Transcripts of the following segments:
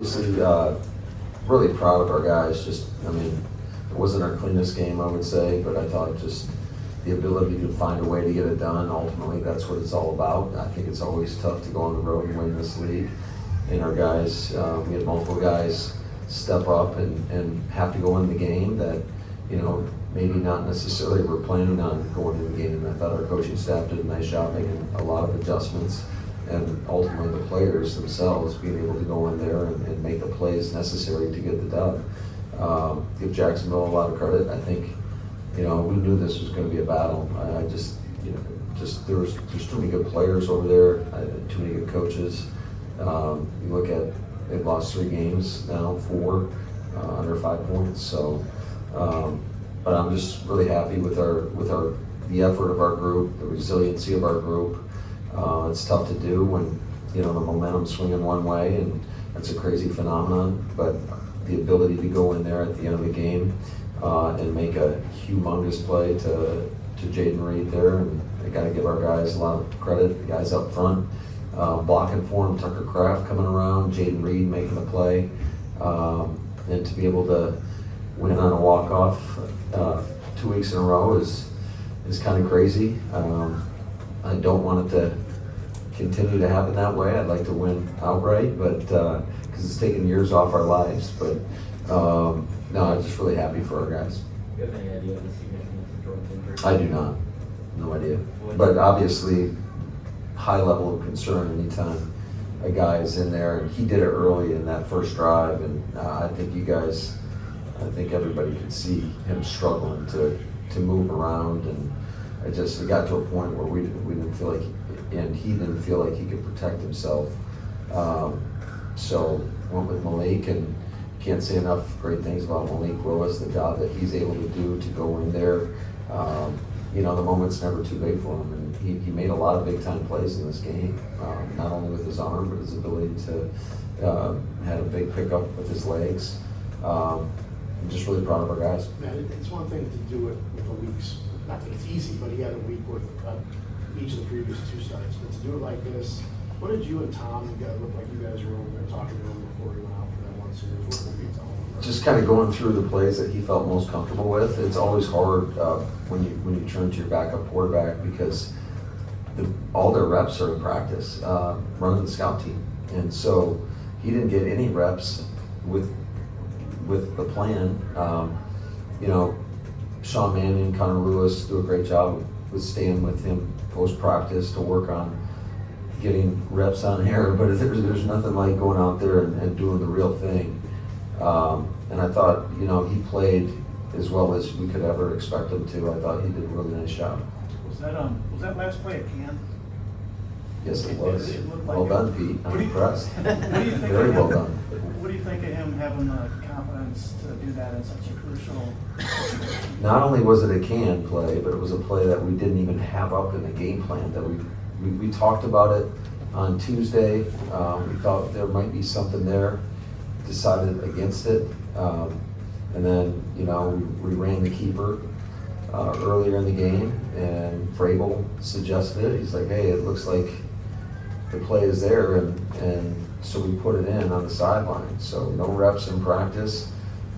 Obviously, really proud of our guys. It wasn't our cleanest game, I would say, but I thought just the ability to find a way to get it done. Ultimately, that's what it's all about. I think it's always tough to go on the road and win this league. And our guys, we had multiple guys step up and have to go in the game that, maybe not necessarily were planning on going in the game. And I thought our coaching staff did a nice job making a lot of adjustments. And ultimately the players themselves being able to go in there and make the plays necessary to get the dub. Give Jacksonville a lot of credit. I think, we knew this was going to be a battle. There's too many good players over there, too many good coaches. You look at, they've lost 3 games now, 4 under 5 points. So, but I'm just really happy with the effort of our group, the resiliency of our group. It's tough to do when, the momentum's swinging one way, and that's a crazy phenomenon, but the ability to go in there at the end of the game and make a humongous play to Jaden Reed there, and I gotta give our guys a lot of credit, the guys up front, blocking for him, Tucker Kraft coming around, Jaden Reed making the play, and to be able to win on a walk-off 2 weeks in a row is kind of crazy. I don't want it to continue to happen that way. I'd like to win outright, but because it's taken years off our lives. But no, I'm just really happy for our guys. Do you have any idea of the significance of Jordan's injury? I do not. No idea. But obviously, high level of concern anytime a guy is in there, and he did it early in that first drive, and I think everybody could see him struggling to move around, and it got to a point where we didn't feel like, and he didn't feel like he could protect himself. So went with Malik, and can't say enough great things about Malik Willis, the job that he's able to do to go in there. The moment's never too big for him, and he made a lot of big time plays in this game, not only with his arm, but his ability to had a big pickup with his legs. I'm just really proud of our guys. Man, it's one thing to do it with a week's, not that it's easy, but he had a week worth of each of the previous 2 starts. But to do it like this, what did you and Tom, you guys look like you guys were over there talking to him before he went out for that one series? What were you telling him? Just kind of going through the plays that he felt most comfortable with. It's always hard when you turn to your backup quarterback because all their reps are in practice, running the scout team. And so he didn't get any reps with the plan. Sean Mannion, Connor Lewis do a great job with staying with him post-practice to work on getting reps on air, but there's nothing like going out there and doing the real thing. And I thought, he played as well as we could ever expect him to. I thought he did a really nice job. Was that last play a can? Yes, it was. It looked like well done, Pete. I'm impressed. What do you think Very of well him? done. What do you think of him having the confidence to do that in such a crucial? Not only was it a can play, but it was a play that we didn't even have up in the game plan. That we talked about it on Tuesday. We thought there might be something there. Decided against it, and then we ran the keeper earlier in the game, and Vrabel suggested it. He's like, "Hey, it looks like the play is there," and so we put it in on the sideline. So no reps in practice.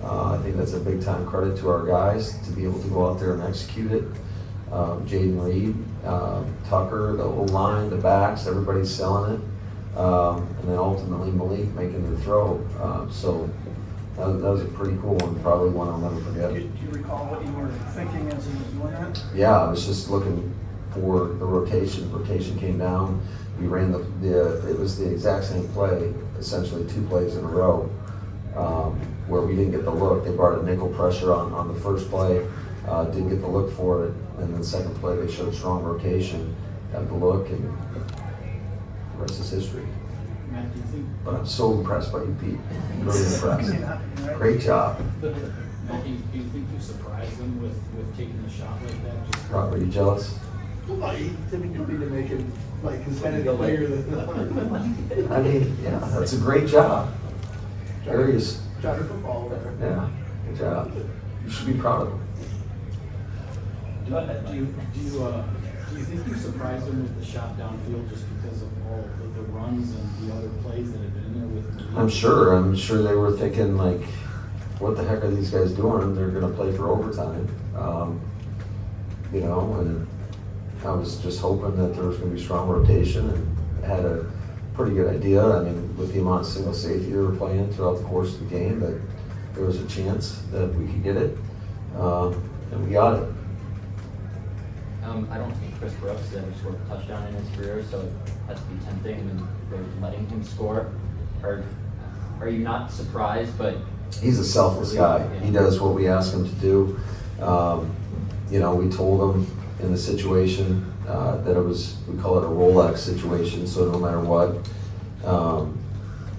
I think that's a big time credit to our guys to be able to go out there and execute it. Jaden Reed, Tucker, the whole line, the backs, everybody's selling it. And then ultimately Malik making the throw. So that was a pretty cool one, probably one I'll never forget. Do you recall what you were thinking as he was doing that? Yeah, I was just looking for the rotation. Rotation came down. We ran it was the exact same play, essentially 2 plays in a row, where we didn't get the look. They brought a nickel pressure on the first play, didn't get the look for it, and then the second play they showed strong rotation, got the look, and the rest is history. Matt, do you think? But I'm so impressed by you, Pete. Really impressed. Great job. Matt, do you think you surprised them with taking a shot like that? Rob, are you jealous? Well, you don't need to make him like his head any bigger than. I mean, yeah, that's a great job. Darius, Johnny football there. yeah, good job. You should be proud of him. Do you Do you think you surprised him with the shot downfield just because of all of the runs and the other plays that have been in there with him? I'm sure they were thinking like, what the heck are these guys doing? They're gonna play for overtime. You know, and I was just hoping that there was gonna be strong rotation, and had a pretty good idea. I mean, with the amount of single safety they were playing throughout the course of the game, that there was a chance that we could get it, and we got it. I don't think Chris Brooks has ever scored a touchdown in his career, so it has to be tempting and they're letting him score. Are you not surprised? But He's a selfless guy. He does what we ask him to do. You know, we told him in the situation that it was, we call it a Rolex situation, so no matter what,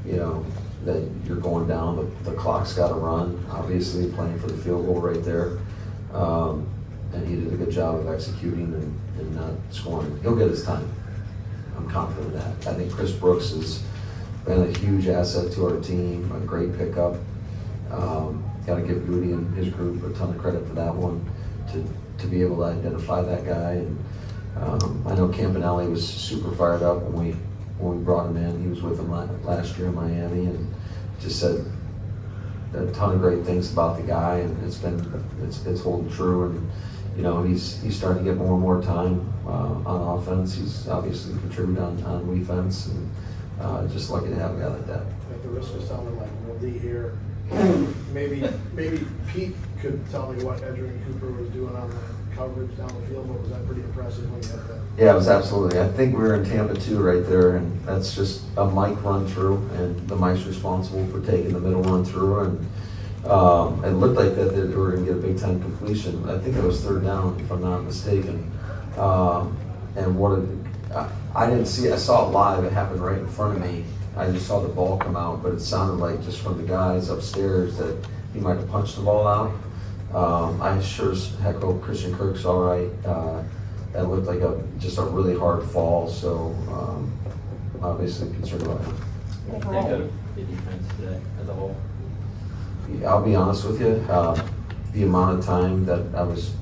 you know, that you're going down, the clock's got to run. Obviously, playing for the field goal right there. And he did a good job of executing and not scoring. He'll get his time. I'm confident of that. I think Chris Brooks has been a huge asset to our team, a great pickup. Got to give Goody and his group a ton of credit for that one, to be able to identify that guy. And I know Campanelli was super fired up when we brought him in. He was with him last year in Miami, and just said a ton of great things about the guy, and it's holding true. And you know, he's starting to get more and more time on offense. He's obviously contributed on defense, and just lucky to have a guy like that. At the risk of sounding like Wildy here, maybe Pete could tell me what Edgerrin Cooper was doing on the coverage down the field, but was that pretty impressive when you had that? Yeah, it was absolutely. I think we were in Tampa too right there, and that's just a Mike run through, and the Mike's responsible for taking the middle run through, and it looked like that they were going to get a big time completion. I think it was third down, if I'm not mistaken. And I didn't see it. I saw it live. It happened right in front of me. I just saw the ball come out, but it sounded like just from the guys upstairs that he might have punched the ball out. I sure as heck hope Christian Kirk's all right. That looked like just a really hard fall, so obviously concerned about him. what do you think of the defense today as a whole? I'll be honest with you, the amount of time that I was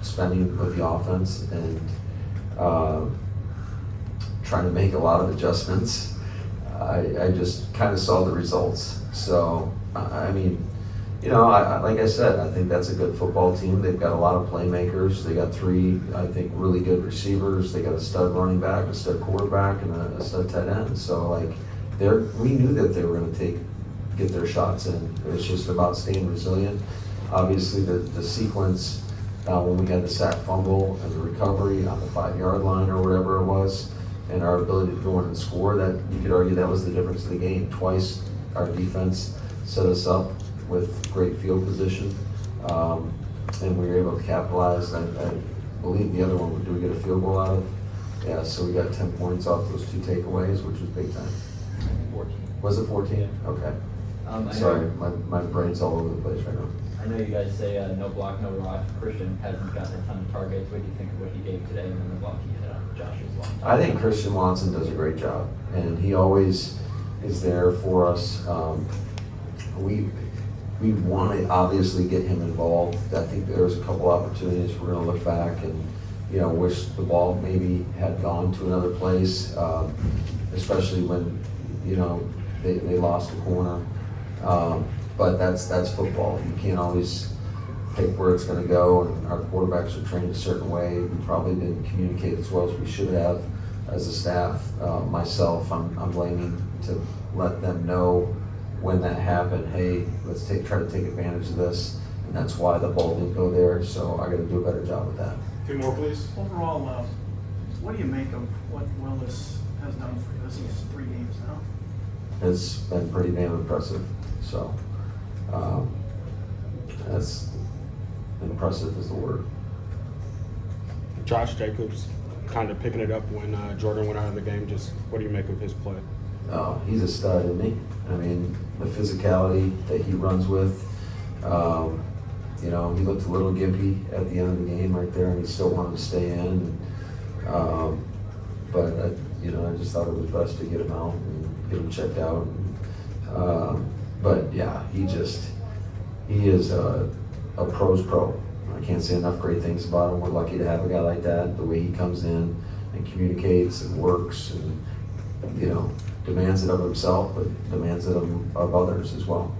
spending with the offense and trying to make a lot of adjustments, I just kind of saw the results. So, I mean, you know, like I said, I think that's a good football team. They've got a lot of playmakers. They got 3, I think, really good receivers. They got a stud running back, a stud quarterback, and a stud tight end. So, like, we knew that they were going to get their shots in. It's just about staying resilient. Obviously, the sequence when we had the sack fumble and the recovery on the 5-yard line or whatever it was, and our ability to go in and score, that you could argue that was the difference of the game. Twice our defense set us up with great field position, and we were able to capitalize. I believe the other one, do we get a field goal out of? Yeah, so we got 10 points off those 2 takeaways, which was big time. 14. Was it 14? Yeah. Okay. I Sorry, know, my brain's all over the place right now. I know you guys say no block, no rock. Christian hasn't gotten a ton of targets. What do you think of what he gave today and then the block he hit on Josh's long time? I think Christian Watson does a great job, and he always is there for us. We want to obviously get him involved. I think there was a couple opportunities we're going to look back and, you know, wish the ball maybe had gone to another place, especially when, you know, they lost a corner. But that's football. You can't always pick where it's going to go, and our quarterbacks are trained a certain way. We probably didn't communicate as well as we should have as a staff. Myself, I'm blaming to let them know when that happened. Hey, let's try to take advantage of this, and that's why the ball didn't go there. So I got to do a better job with that. 2 more, please. Overall, what do you make of what Willis has done for you? This is 3 games now. It's been pretty damn impressive. So that's impressive is the word. Josh Jacobs kind of picking it up when Jordan went out of the game. Just what do you make of his play? Oh, he's a stud, isn't he? I mean, the physicality that he runs with. You know, he looked a little gimpy at the end of the game right there, and he still wanted to stay in. But you know, I just thought it was best to get him out and get him checked out. But yeah, he is a pro's pro. I can't say enough great things about him. We're lucky to have a guy like that, the way he comes in and communicates and works and, demands it of himself, but demands it of others as well.